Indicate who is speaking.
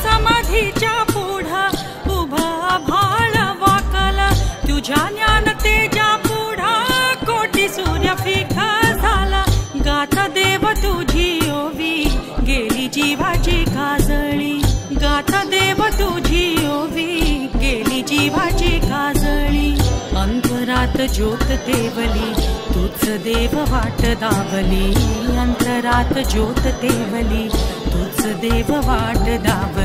Speaker 1: समाधीच्या पुढा उभा भाळ वाकाला तुझ्या ज्ञानतेच्या पुढा कोटी सूर्य फिक झाला गाथा देव तुझी ओवी गेली जीवाची काजळी गाथा देव तुझी ओवी गेली जीवाची काजळी अंतरात ज्योत तेवली तुझ देव वाट दावली अंतरात ज्योत तेवली तुझ देव वाट दावली